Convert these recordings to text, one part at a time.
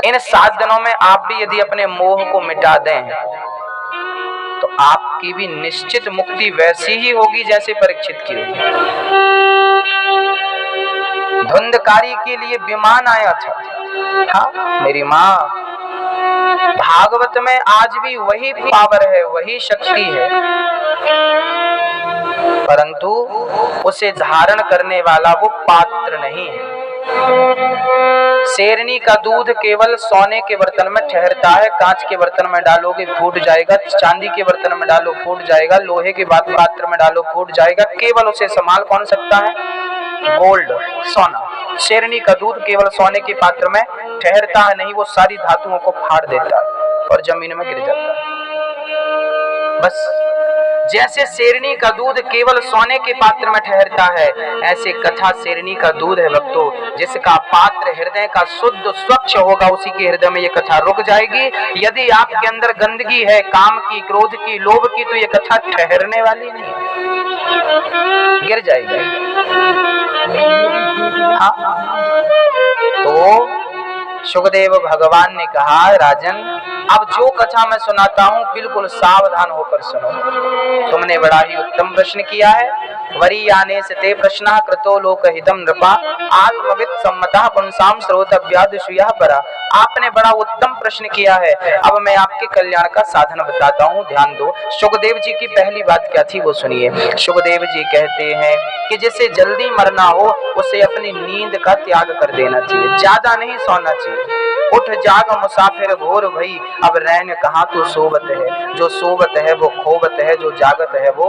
इन 7 दिनों में आप भी यदि अपने मोह को मिटा दें तो आपकी भी निश्चित मुक्ति वैसी ही होगी जैसे परीक्षित की होगी। धुंधकारी के लिए विमान आया था। हाँ मेरी माँ, भागवत में आज भी वही पावर है, वही शक्ति है, परंतु उसे धारण करने वाला वो पात्र नहीं है। शेरनी का दूध केवल सोने के बर्तन में ठहरता है, कांच के बर्तन में डालोगे फूट जाएगा, चांदी के बर्तन में डालो फूट जाएगा, लोहे के पात्र में डालो फूट जाएगा। केवल उसे संभाल कौन सकता है? गोल्ड, सोना। शेरनी का दूध केवल सोने के पात्र में ठहरता है नहीं, वो सारी धातुओं को फाड़ देता है और जमीन में गिर जाता है। बस जैसे शेरनी का दूध केवल सोने के पात्र में ठहरता है, ऐसे कथा शेरनी का दूध है भक्तों। जिसका पात्र हृदय का शुद्ध स्वच्छ होगा उसी के हृदय में ये कथा रुक जाएगी। यदि आपके अंदर गंदगी है, काम की, क्रोध की, लोभ की, तो ये कथा ठहरने वाली नहीं, गिर जाएगी। हाँ? तो सुखदेव भगवान ने कहा, राजन अब जो कथा मैं सुनाता हूँ बिल्कुल सावधान होकर सुनो। तुमने बड़ा ही उत्तम प्रश्न किया है। वरीयाने से ते प्रश्नः कृतो लोकहितम नृपा आत्मविद सम्मतः पुंसाम श्रोतव्यादिशुयः परा। आपने बड़ा उत्तम प्रश्न किया है। अब मैं आपके कल्याण का साधन बताता हूँ, ध्यान दो। सुखदेव जी की पहली बात क्या थी वो सुनिए। सुखदेव जी कहते हैं कि जिसे जल्दी मरना हो उसे अपनी नींद का त्याग कर देना चाहिए, ज्यादा नहीं सोना चाहिए। उठ जाग मुसाफिर भोर भई, अब रैन कहाँ तो सोवत है। जो सोवत है वो खोवत है, जो जागत है वो।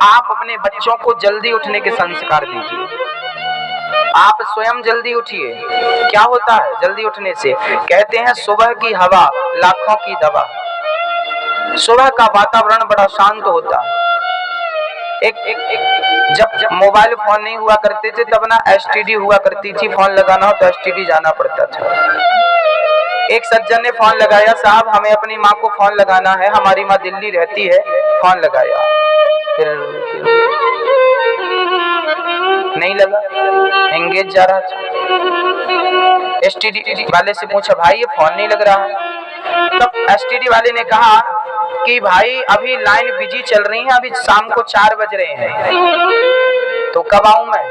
आप अपने बच्चों को जल्दी उठने के संस्कार दीजिए। आप स्वयं जल्दी उठिए। क्या होता है जल्दी उठने से? कहते हैं सुबह की हवा लाखों की दवा। सुबह का वातावरण बड़ा शांत होता है। जब मोबाइल फोन नहीं हुआ करते थे तब ना एसटीडी हुआ करती थी, फोन लगाना हो तो एसटीडी जाना पड़ता था। एक सज्जन ने फोन लगाया, साहब हमें अपनी माँ को फोन लगाना है, हमारी माँ दिल्ली रहती है। फोन लगाया, फिर नहीं लगा, एंगेज जा रहा था। एसटीडी वाले से पूछा, भाई ये फोन नहीं लग रहा है। तब एसटीडी वाले ने कहा कि भाई अभी लाइन बिजी चल रही है, अभी शाम को 4 बज रहे हैं, तो कब आऊं मैं?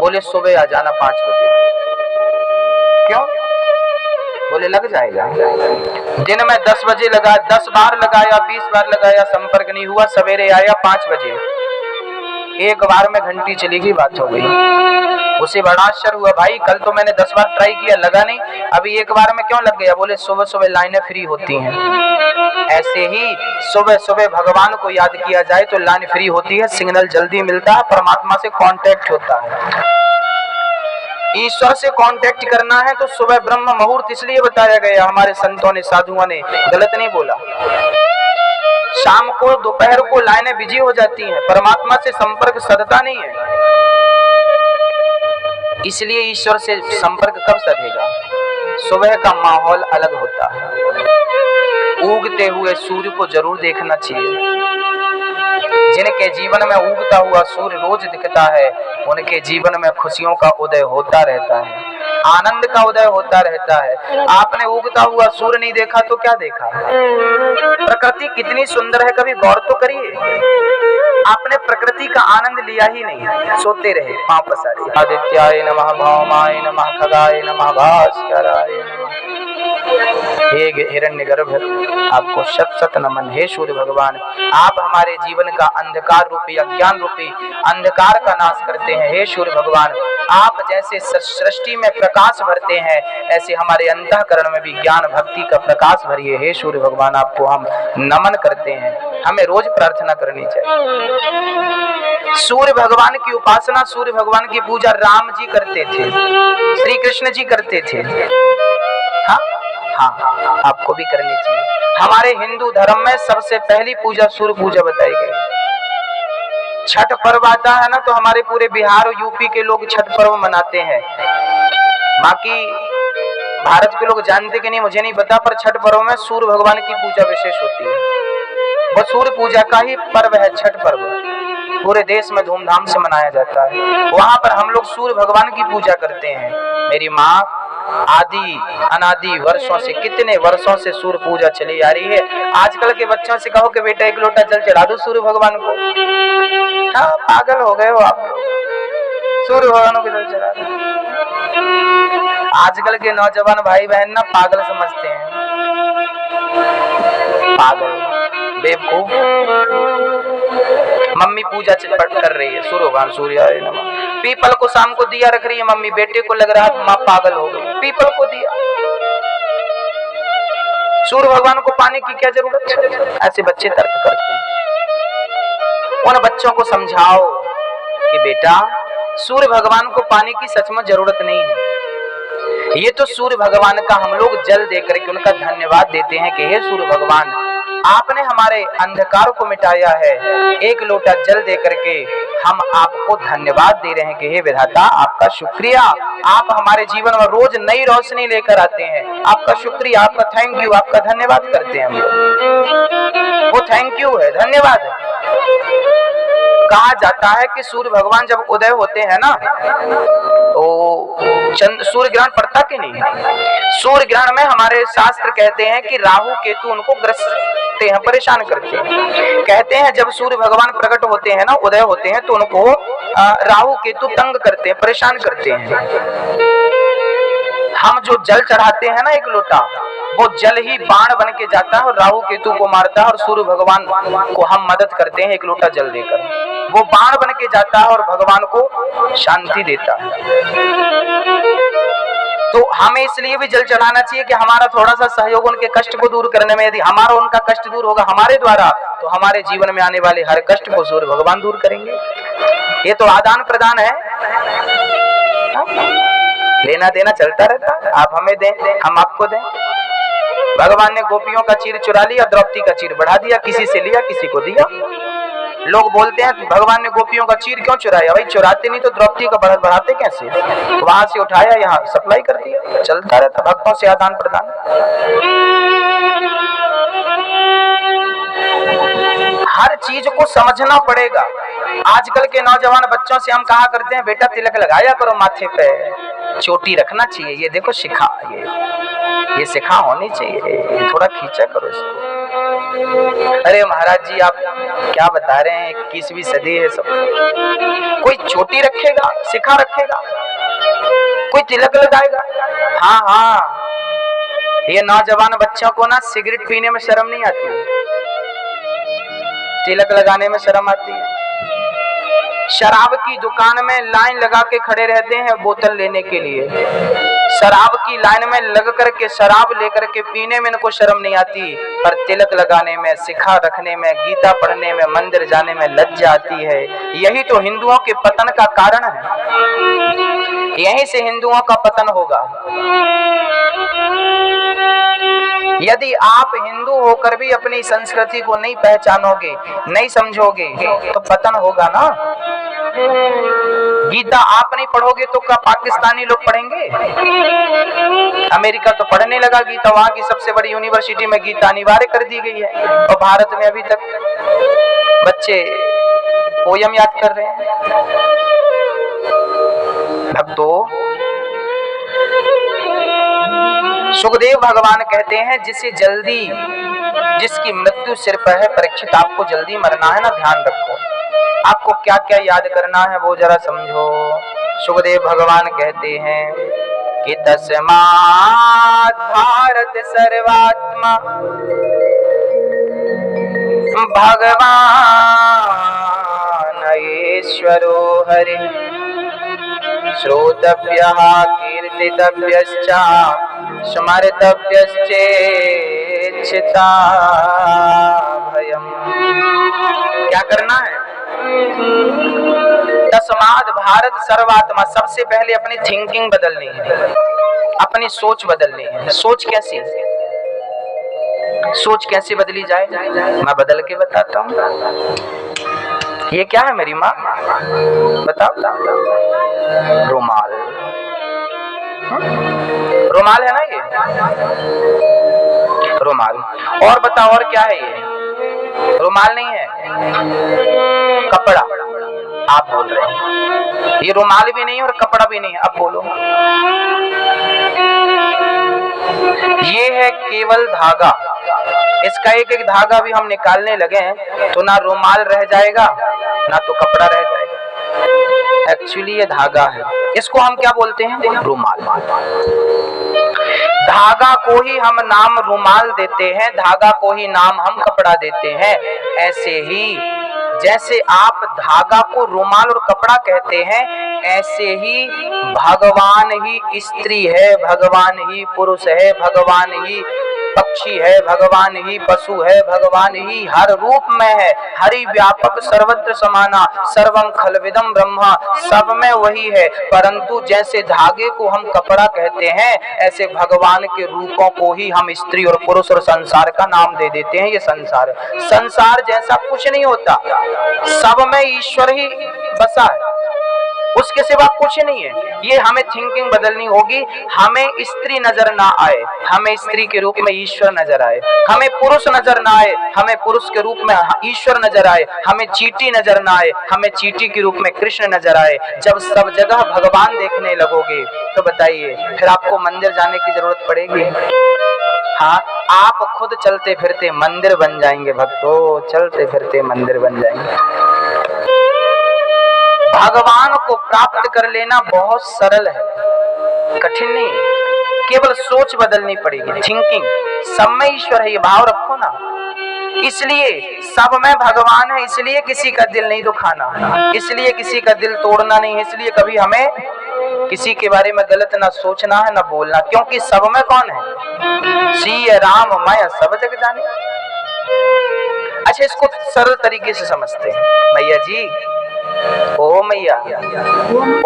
बोले सुबह आ जाना 5 बजे। क्यों? बोले लग जाएगा। दिन में 10 बजे लगा, 10 बार लगाया, 20 बार लगाया, संपर्क नहीं हुआ। सवेरे आया 5 बजे, एक बार में घंटी चली गई, बात हो गई। उसे बड़ा आश्चर्य हुआ, भाई कल तो मैंने 10 बार ट्राई किया, लगा नहीं, अभी एक बार में क्यों लग गया? बोले सुबह सुबह लाइनें फ्री होती हैं। ऐसे ही सुबह सुबह भगवान को याद किया जाए तो लाइन फ्री होती है, सिग्नल जल्दी मिलता है, परमात्मा से कांटेक्ट होता है। ईश्वर से कांटेक्ट करना है तो सुबह ब्रह्म मुहूर्त इसलिए बताया गया, हमारे संतों ने, साधुओं ने, गलत नहीं बोला। शाम को, दोपहर को लाइनें बिजी हो जाती हैं, परमात्मा से संपर्क सधता नहीं है। इसलिए ईश्वर से संपर्क कब सधेगा? सुबह का माहौल अलग होता है। उगते हुए सूर्य को जरूर देखना चाहिए। जिनके जीवन में उगता हुआ सूर्य रोज दिखता है उनके जीवन में खुशियों का उदय होता रहता है, आनंद का उदय होता रहता है। आपने उगता हुआ सूर्य नहीं देखा तो क्या देखा? प्रकृति कितनी सुंदर है, कभी गौर तो करिए। आपने प्रकृति का आनंद लिया ही नहीं, सोते रहे, पांव पसारे। आदित्याय नमः, भौमाय नमः, खगाय नमः, भास्कराय नमः। हे हिरण्यगर्भ, आपको शत शत नमन। हे सूर्य भगवान, आप हमारे जीवन का अंधकार रूपी, अज्ञान रूपी अंधकार का नाश करते हैं। हे सूर्य भगवान, आप जैसे सृष्टि में प्रकाश भरते हैं ऐसे हमारे अंतःकरण में भी ज्ञान भक्ति का प्रकाश भरिए। हे सूर्य भगवान, आपको हम नमन करते हैं। हमें रोज प्रार्थना करनी चाहिए। सूर्य भगवान की उपासना, सूर्य भगवान की पूजा राम जी करते थे, श्री कृष्ण जी करते थे। हाँ हाँ, आपको भी करनी चाहिए। हमारे हिंदू धर्म में सबसे पहली पूजा सूर्य पूजा बताई गई। छठ पर्व आता है ना तो हमारे पूरे बिहार और यूपी के लोग छठ पर्व मनाते हैं। बाकी भारत के लोग जानते कि नहीं मुझे नहीं पता, पर छठ पर्व में सूर्य भगवान की पूजा विशेष होती है। वह सूर्य पूजा का ही पर्व है छठ पर्व, पूरे देश में धूमधाम से मनाया जाता है। वहां पर हम लोग सूर्य भगवान की पूजा करते हैं। मेरी माँ, आदि अनादि वर्षों से, कितने वर्षों से सूर्य पूजा चली आ रही है। आजकल के बच्चों से कहो कि बेटा एक लोटा जल चढ़ा दो सूर्य भगवान को, हाँ पागल हो गए हो आप, सूर्य भगवान को जल चढ़ा दो। आजकल के नौजवान भाई बहन ना पागल समझते हैं, पागल बेवकूफ। मम्मी पूजा कर रही है सूर्य भगवान, सूर्याय नमः। पीपल को शाम को दिया रख रही है मम्मी, बेटे को लग रहा है माँ पागल हो गई, पीपल को दिया, सूर्य भगवान को पाने की क्या जरूरत। ऐसे बच्चे तर्क करते हैं। उन बच्चों को समझाओ कि बेटा सूर्य भगवान को पाने की सचमुच जरूरत नहीं है। ये तो सूर्य भगवान का हम लोग जल देकर के उनका धन्यवाद देते हैं कि हे सूर्य भगवान, आपने हमारे अंधकार को मिटाया है। एक लोटा जल देकर के हम आपको धन्यवाद दे रहे हैं कि हे विधाता आपका शुक्रिया, आप हमारे जीवन में रोज नई रोशनी लेकर आते हैं। आपका शुक्रिया, आपका थैंक यू, आपका धन्यवाद करते हैं हम लोग। वो थैंक यू है, धन्यवाद है। कहा जाता है कि सूर्य भगवान जब उदय होते हैं ना तो सूर्य ग्रहण पड़ता कि नहीं। सूर्य ग्रहण में हमारे शास्त्र कहते हैं कि राहु केतु उनको ग्रसते हैं, परेशान करते हैं। कहते हैं जब सूर्य भगवान प्रकट होते हैं ना, उदय होते हैं, तो उनको राहु केतु तंग करते हैं, परेशान करते हैं। हम जो जल चढ़ाते हैं ना एक लोटा, वो जल ही बाण बन के जाता है और राहु केतु को मारता है, और सूर्य भगवान को हम मदद करते हैं एक लोटा जल देकर। वो बाण बन के जाता है और भगवान को शांति देता है। तो हमें इसलिए भी जल चढ़ाना चाहिए कि हमारा थोड़ा सा सहयोग उनके कष्ट को दूर करने में, यदि हमारा उनका कष्ट दूर होगा हमारे द्वारा, तो हमारे जीवन में आने वाले हर कष्ट को सूर्य भगवान दूर करेंगे। ये तो आदान प्रदान है, लेना देना चलता रहता है। आप हमें दें, हम आपको दें। भगवान ने गोपियों का चीर चुरा लिया, द्रौपदी का चीर बढ़ा दिया, किसी से लिया किसी को दिया। लोग बोलते हैं भगवान ने गोपियों का चीर क्यों चुराया? भाई चुराते नहीं तो द्रौपदी का बढ़ाते कैसे? वहां से उठाया यहाँ सप्लाई कर दिया, चलता रहता भक्तों से आदान प्रदान। हर चीज को समझना पड़ेगा। आजकल के नौजवान बच्चों से हम कहा करते हैं बेटा तिलक लगाया करो माथे पे, चोटी रखना चाहिए, ये देखो शिखा, ये शिखा होनी चाहिए, थोड़ा खींचा करो इसको। अरे महाराज जी आप क्या बता रहे हैं, 21वीं सदी है सब। कोई चोटी रखेगा, शिखा रखेगा, कोई तिलक लगाएगा? हाँ हाँ, ये नौजवान बच्चों को ना सिगरेट पीने में शर्म नहीं आती है, तिलक लगाने में शर्म आती है। शराब की दुकान में लाइन लगा के खड़े रहते हैं बोतल लेने के लिए, शराब की लाइन में लग करके शराब लेकर के पीने में इनको शर्म नहीं आती, पर तिलक लगाने में, शिखा रखने में, गीता पढ़ने में, मंदिर जाने में लज्जा आती है। यही तो हिंदुओं के पतन का कारण है, यहीं से हिंदुओं का पतन होगा। यदि आप हिंदू होकर भी अपनी संस्कृति को नहीं पहचानोगे, नहीं समझोगे, तो पतन होगा ना। गीता आप नहीं पढ़ोगे तो क्या पाकिस्तानी लोग पढ़ेंगे? अमेरिका तो पढ़ने लगा गीता, वहां की सबसे बड़ी यूनिवर्सिटी में गीता अनिवार्य कर दी गई है, और भारत में अभी तक बच्चे पोयम याद कर रहे हैं। भक्तों, सुखदेव भगवान कहते हैं जिसकी मृत्यु सिर पर है, परीक्षित आपको जल्दी मरना है ना, ध्यान रखो। आपको क्या क्या याद करना है वो जरा समझो। सुखदेव भगवान कहते हैं कि तस्मात् भारत सर्वात्मा भगवान ईश्वरो हरि श्रोतव्यः कीर्तितव्यश्च स्मर्तव्यश्चेच्छिता भयम्। क्या करना है? तस्मात् भारत सर्वात्मा, सबसे पहले अपनी थिंकिंग बदलनी है, अपनी सोच बदलनी है। सोच कैसे बदली जाए, मैं बदल के बताता हूँ। ये क्या है मेरी माँ? बताओ। रुमाल, रुमाल है ना ये, रुमाल। और बताओ और क्या है ये? रुमाल नहीं है, कपड़ा। आप बोल रहे हैं ये रुमाल भी नहीं है और कपड़ा भी नहीं है, अब बोलो। ये है केवल धागा। इसका एक एक धागा भी हम निकालने लगे तो ना रुमाल रह जाएगा ना तो कपड़ा रह जाएगा। एक्चुअली ये धागा है, इसको हम क्या बोलते हैं? रुमाल। धागा को ही हम नाम रुमाल देते हैं, धागा को ही नाम हम कपड़ा देते हैं। ऐसे ही जैसे आप धागा को रुमाल और कपड़ा कहते हैं, ऐसे ही भगवान ही स्त्री है, भगवान ही पुरुष है, भगवान ही पक्षी है, भगवान ही पशु है, भगवान ही हर रूप में है। हरि व्यापक सर्वत्र समाना, सर्वम खलविदम ब्रह्मा, सब में वही है। परंतु जैसे धागे को हम कपड़ा कहते हैं, ऐसे भगवान के रूपों को ही हम स्त्री और पुरुष और संसार का नाम दे देते हैं। ये संसार है, संसार जैसा कुछ नहीं होता, सब में ईश्वर ही बसा है, उसके सिवा कुछ नहीं है। ये हमें थिंकिंग बदलनी होगी। हमें स्त्री नजर ना आए, हमें स्त्री के रूप में ईश्वर नजर आए। हमें पुरुष नजर ना आए, हमें पुरुष के रूप में ईश्वर नजर आए। हमें चींटी नजर ना आए, हमें चींटी के रूप में कृष्ण नजर आए। जब सब जगह भगवान देखने लगोगे तो बताइए फिर आपको मंदिर जाने की जरूरत पड़ेगी? हाँ, आप खुद चलते फिरते मंदिर बन जाएंगे भक्तों, चलते फिरते मंदिर बन जाएंगे। भगवान को प्राप्त कर लेना बहुत सरल है, कठिन नहीं है। केवल सोच बदलनी पड़ेगी, थिंकिंग। सब में ईश्वर है, ये भाव रखो ना। इसलिए सब में भगवान है, इसलिए किसी का दिल नहीं दुखाना, इसलिए किसी का दिल तोड़ना नहीं है, इसलिए कभी हमें किसी के बारे में गलत ना सोचना है ना बोलना, क्योंकि सब में कौन है? श्री राम मैं सब जग जाने। अच्छा, इसको सरल तरीके से समझते हैं। मैया जी, ओ मैया,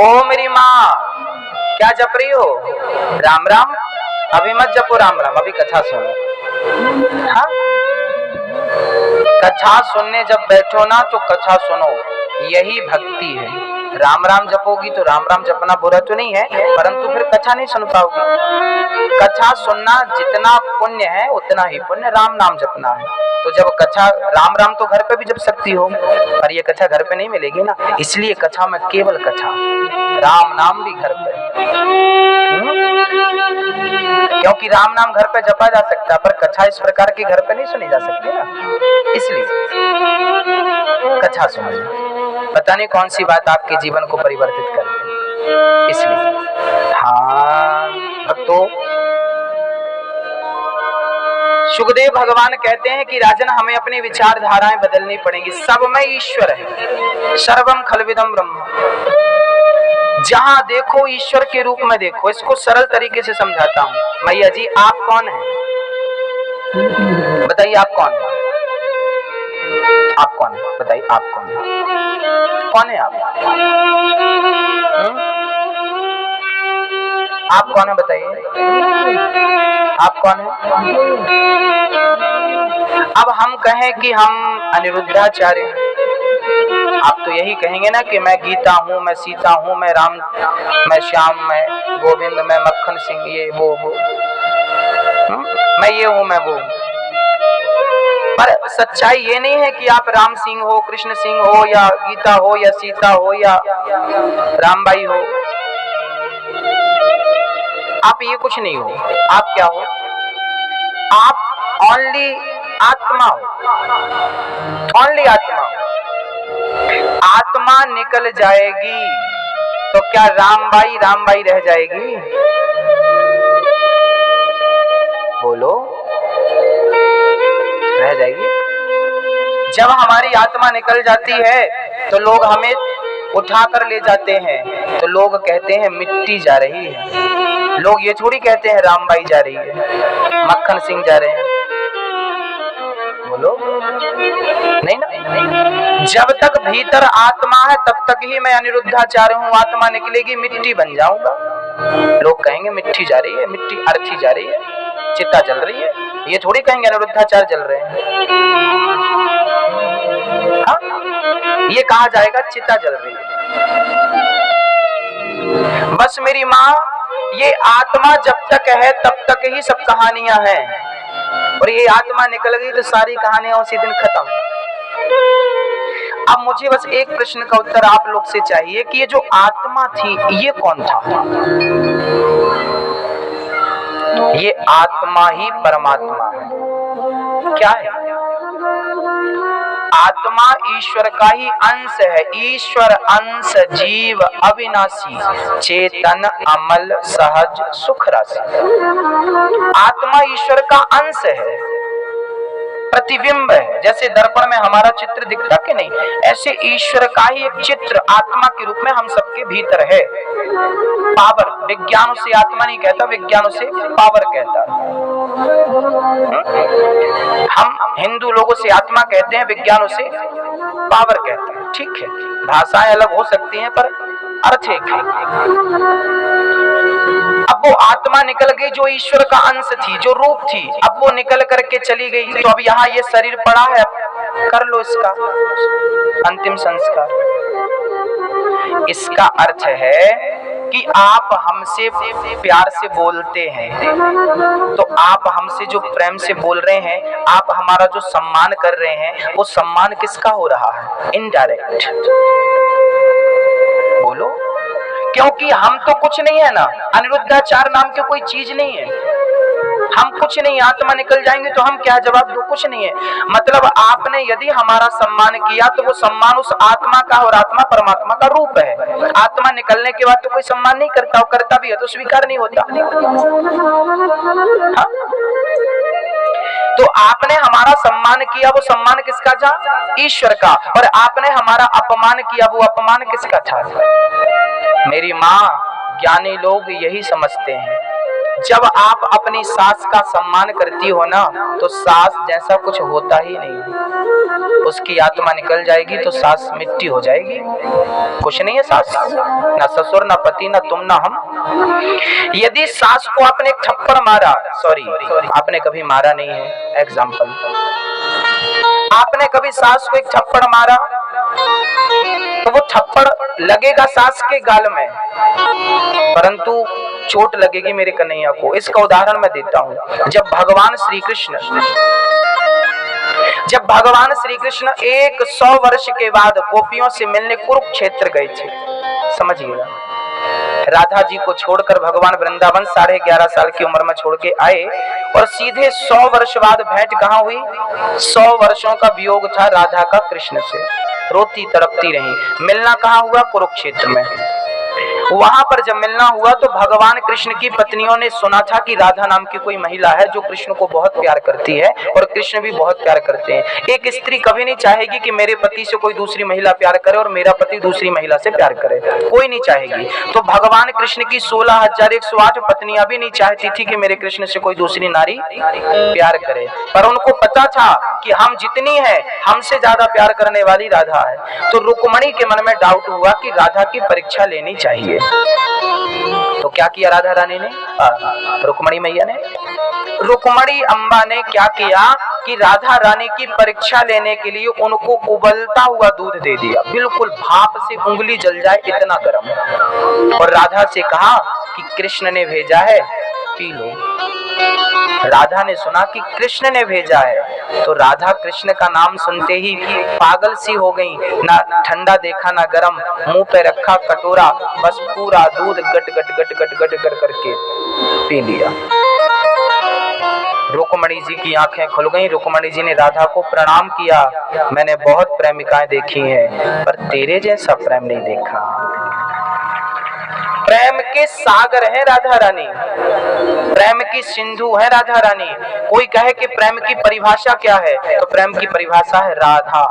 ओ मेरी माँ, क्या जप रही हो? राम राम? अभी मत जपो राम राम, अभी कथा सुनो। हाँ, कथा सुनने जब बैठो ना तो कथा सुनो, यही भक्ति है। राम राम जपोगी तो राम राम जपना बुरा तो नहीं है, परंतु फिर कथा नहीं सुन पाओगी। कथा सुनना जितना पुण्य है उतना ही पुण्य राम नाम जपना है। तो जब कथा, राम राम तो घर पे भी जप सकती हो, पर ये कथा घर पे नहीं मिलेगी ना, इसलिए कथा में केवल कथा, राम नाम भी घर पे। क्योंकि राम नाम घर पे जपा जा सकता है, पर कथा इस प्रकार की घर पे नहीं सुनी जा सकती ना, इसलिए कथा सुनिए। पता नहीं कौन सी बात आपके जीवन को परिवर्तित कर दे, इसलिए। हाँ भक्तों, सुखदेव भगवान कहते हैं कि राजन हमें अपनी विचारधाराएं बदलनी पड़ेंगी। सब में ईश्वर है, सर्वम खलविदम ब्रह्म। जहां देखो ईश्वर के रूप में देखो। इसको सरल तरीके से समझाता हूं। मैया जी, आप कौन हैं? बताइए आप कौन हैं? आप कौन हैं? बताइए आप कौन हैं? कौन है आप? आप कौन है बताइए? आप कौन है? अब हम कहें कि हम अनिरुद्धाचार्य हैं, आप तो यही कहेंगे ना कि मैं गीता हूँ, मैं सीता हूँ, मैं राम, मैं श्याम, मैं गोविंद, मैं मक्खन सिंह, ये वो मैं ये हूँ, मैं वो। पर सच्चाई ये नहीं है कि आप राम सिंह हो, कृष्ण सिंह हो, या गीता हो, या सीता हो, या रामबाई हो। आप ये कुछ नहीं हो। आप क्या हो? आप ओनली आत्मा हो, ओनली आत्मा हो। आत्मा निकल जाएगी तो क्या रामबाई रामबाई रह जाएगी? बोलो, रह जाएगी? जब हमारी आत्मा निकल जाती है तो लोग हमें उठाकर ले जाते हैं, तो लोग कहते हैं मिट्टी जा रही है। लोग ये थोड़ी कहते हैं रामबाई जा रही है, मक्खन सिंह जा रहे हैं। बोलो, नहीं ना। जब तक भीतर आत्मा है तब तक ही मैं अनिरुद्धाचार्य हूँ। आत्मा निकलेगी मिट्टी बन जाऊंगा। लोग कहेंगे मिट्टी जा रही है, मिट्टी अर्थी जा रही है, चिता जल रही है। ये थोड़ी कहेंगे अनिरुद्धाचार्य जल रहे हैं। हाँ? ये कहा जाएगा चिता जल रही है। बस मेरी माँ, ये आत्मा जब तक है तब तक ही सब कहानियां हैं, और ये आत्मा निकल गई तो सारी कहानियां उसी दिन खत्म। अब मुझे बस एक प्रश्न का उत्तर आप लोग से चाहिए कि ये जो आत्मा थी ये कौन था? ये आत्मा ही परमात्मा है। क्या है? आत्मा ईश्वर का ही अंश है। ईश्वर अंश जीव अविनाशी चेतन अमल सहज सुख राशि। आत्मा ईश्वर का अंश है, प्रतिबिंब है। जैसे दर्पण में हमारा चित्र दिखता कि नहीं, ऐसे ईश्वर का ही एक चित्र आत्मा के रूप में हम सबके भीतर है। पावर, विज्ञान उसे आत्मा नहीं कहता, विज्ञान उसे पावर कहता है। हम हिंदू लोगों से आत्मा कहते हैं, विज्ञान उसे पावर कहता है। ठीक है, भाषाएं अलग हो सकती हैं पर अर्थ एक है। अब वो आत्मा निकल गई जो ईश्वर का अंश थी, जो रूप थी, अब वो निकल करके चली गई। तो अब यहाँ ये शरीर पड़ा है, कर लो इसका अंतिम संस्कार। इसका अर्थ है कि आप हमसे प्यार से बोलते हैं, तो आप हमसे जो प्रेम से बोल रहे हैं, आप हमारा जो सम्मान कर रहे हैं, वो सम्मान किसका हो रहा है? इनडायरेक्ट। बोलो, क्योंकि हम तो कुछ नहीं है ना, अनिरुद्धाचार्य नाम की कोई चीज नहीं है, हम कुछ नहीं। आत्मा निकल जाएंगे तो हम क्या जवाब दो? कुछ नहीं है। मतलब आपने यदि हमारा सम्मान किया तो वो सम्मान उस आत्मा का, और आत्मा परमात्मा का रूप है। आत्मा निकलने के बाद तो कोई सम्मान नहीं करता, और करता भी है तो स्वीकार नहीं होता। हाँ? तो आपने हमारा सम्मान किया, वो सम्मान किसका था? ईश्वर का। और आपने हमारा अपमान किया, वो अपमान किसका था? मेरी माँ, ज्ञानी लोग यही समझते हैं, जब आप अपनी सास का सम्मान करती हो ना, तो सास जैसा कुछ होता ही नहीं। उसकी आत्मा निकल जाएगी तो सास मिट्टी हो जाएगी, कुछ नहीं है सास, ना ससुर, ना पति, ना तुम, ना हम। यदि सास को आपने एक थप्पड़ मारा, सॉरी आपने कभी मारा नहीं है, एग्जाम्पल, आपने कभी सास को एक थप्पड़ मारा तो वो थप्पड़ लगेगा सास के गाल में, परंतु चोट लगेगी मेरे कन्हैया को। इसका उदाहरण मैं देता हूँ। जब भगवान श्री कृष्ण 100 वर्ष के बाद गोपियों से मिलने कुरुक्षेत्र गए थे, समझिएगा, राधा जी को छोड़कर भगवान वृंदावन 11.5 साल की उम्र में छोड़ के आए, और सीधे 100 वर्ष बाद भेंट कहाँ हुई? 100 वर्षों का वियोग था राधा का कृष्ण से, रोती तड़पती रही। मिलना कहाँ हुआ? कुरुक्षेत्र में। वहां पर जब मिलना हुआ तो भगवान कृष्ण की पत्नियों ने सुना था कि राधा नाम की कोई महिला है जो कृष्ण को बहुत प्यार करती है, और कृष्ण भी बहुत प्यार करते हैं। एक स्त्री कभी नहीं चाहेगी कि मेरे पति से कोई दूसरी महिला प्यार करे और मेरा पति दूसरी महिला से प्यार करे, कोई नहीं चाहेगी। तो भगवान कृष्ण की 16,108 पत्नियां भी नहीं चाहती थी कि मेरे कृष्ण से कोई दूसरी नारी प्यार करे, पर उनको पता था कि हम जितनी है, हमसे ज्यादा प्यार करने वाली राधा है। तो रुक्मणी के मन में डाउट हुआ कि राधा की परीक्षा लेनी चाहिए। तो क्या किया राधा रानी ने, रुक्मणी मैया ने, रुक्मणी अम्बा ने क्या किया कि राधा रानी की परीक्षा लेने के लिए उनको उबलता हुआ दूध दे दिया, बिल्कुल भाप से उंगली जल जाए इतना गर्म, और राधा से कहा कि कृष्ण ने भेजा है, पी लो। राधा ने सुना कि कृष्ण ने भेजा है, तो राधा कृष्ण का नाम सुनते ही पागल सी हो गई, ना ठंडा देखा ना गरम, मुंह पे रखा कटोरा, बस पूरा दूध गट गट गट गट गट कर करके पी लिया। रुक्मणी जी की आंखें खुल गईं। रुक्मणी जी ने राधा को प्रणाम किया, मैंने बहुत प्रेमिकाएं देखी हैं, पर तेरे जैसा प्रेम नहीं देखा। प्रेम के सागर है राधा रानी, प्रेम की सिंधु है राधा रानी। कोई कहे कि प्रेम की परिभाषा क्या है, तो प्रेम की परिभाषा है राधा।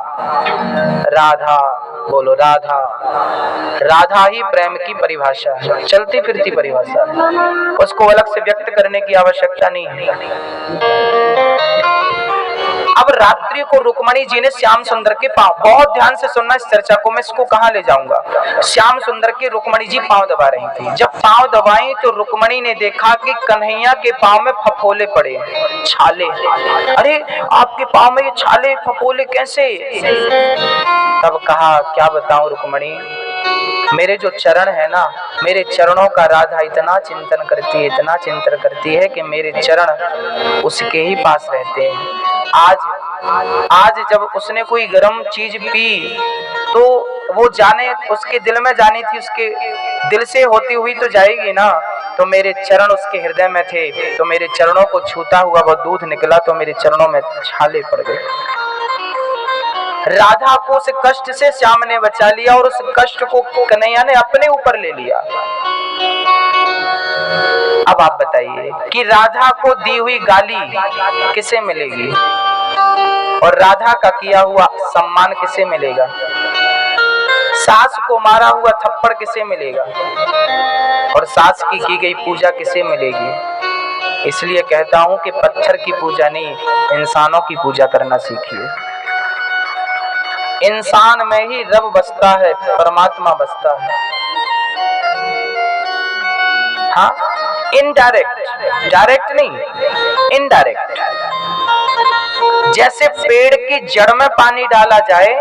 राधा बोलो, राधा। राधा ही प्रेम की परिभाषा है, चलती फिरती परिभाषा है, उसको अलग से व्यक्त करने की आवश्यकता नहीं है। अब रात्रि को रुक्मणी जी ने श्याम सुंदर के पांव, बहुत ध्यान से सुनना इस चर्चा को, मैं इसको कहां ले जाऊंगा। श्याम सुंदर के रुक्मणी जी पांव दबा रही थी। जब पांव दबाई तो रुक्मणी ने देखा कि कन्हैया के पांव में फफोले पड़े, छाले। अरे आपके पांव में ये छाले फफोले कैसे? तब कहा, क्या बताऊं रुक्मणी, मेरे जो चरण है ना, मेरे चरणों का राधा इतना चिंतन करती है, इतना चिंतन करती है कि मेरे चरण उसके ही पास रहते हैं। आज जब उसने कोई गर्म चीज पी तो वो जाने उसके दिल में जानी थी, उसके दिल से होती हुई तो जाएगी ना, तो मेरे चरण उसके हृदय में थे, तो मेरे चरणों को छूता हुआ वो दूध निकला तो मेरे चरणों में छाले पड़ गए। राधा को उस कष्ट से श्याम ने बचा लिया और उस कष्ट को कन्हैया ने अपने ऊपर ले लिया। अब आप बताइए कि राधा को दी हुई गाली किसे मिलेगी और राधा का किया हुआ सम्मान किसे मिलेगा? सास को मारा हुआ थप्पड़ किसे मिलेगा और सास की गई पूजा किसे मिलेगी? इसलिए कहता हूं कि पत्थर की पूजा नहीं, इंसानों की पूजा करना सीखिए। इंसान में ही रब बसता है, परमात्मा बसता है। हाँ, इनडायरेक्ट, डायरेक्ट नहीं, इनडायरेक्ट। जैसे पेड़ की जड़ में पानी डाला जाए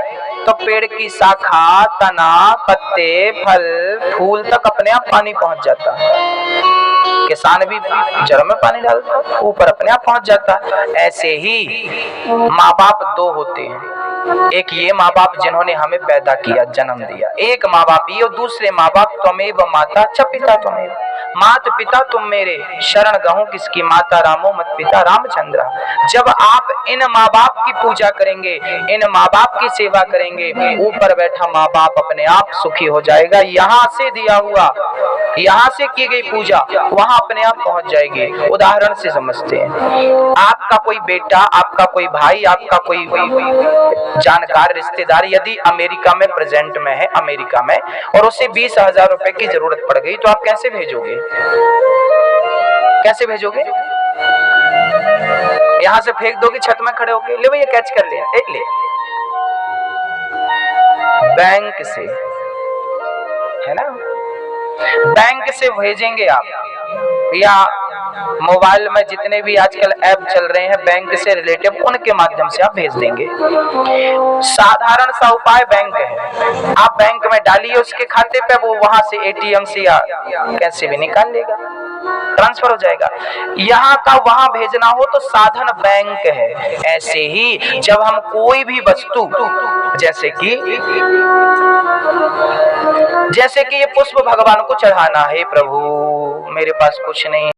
तो पेड़ की शाखा, तना, पत्ते, फल, फूल तक अपने आप पानी पहुंच जाता है। किसान भी जड़ में पानी डालता है, ऊपर अपने आप पहुंच जाता है। ऐसे ही माँ बाप दो होते हैं, एक ये माँ बाप जिन्होंने हमें पैदा किया, जन्म दिया, एक माँ बाप ये, और दूसरे माँ बाप त्वमेव माता च पिता त्वमेव, मात पिता तुम मेरे, शरण गहूं किसकी माता रामो मत पिता रामचंद्र। जब आप इन माँ बाप की पूजा करेंगे, इन माँ बाप की सेवा करेंगे, ऊपर बैठा माँ बाप अपने आप सुखी हो जाएगा। यहाँ से दिया हुआ, यहाँ से की गई पूजा वहां अपने आप पहुंच जाएगी। उदाहरण से समझते हैं, आपका कोई बेटा, आपका कोई भाई, आपका कोई जानकार रिश्तेदार यदि अमेरिका में प्रेजेंट में है, अमेरिका में, और उसे 20,000 रुपए की जरूरत पड़ गई तो आप कैसे भेजोगे? कैसे भेजोगे? यहां से फेंक दोगे छत में खड़े होके, ले भैया कैच कर ले, ले। बैंक से, है ना, बैंक से भेजेंगे आप, या मोबाइल में जितने भी आजकल ऐप चल रहे हैं बैंक से रिलेटेड, उनके माध्यम से आप भेज देंगे। साधारण सा उपाय बैंक है, आप बैंक में डालिए उसके खाते पे, वो वहां से एटीएम से या कैसे भी निकाल लेगा, ट्रांसफर हो जाएगा। यहाँ का वहां भेजना हो तो साधन बैंक है। ऐसे ही जब हम कोई भी वस्तु, जैसे कि ये पुष्प भगवान को चढ़ाना है, प्रभु मेरे पास कुछ नहीं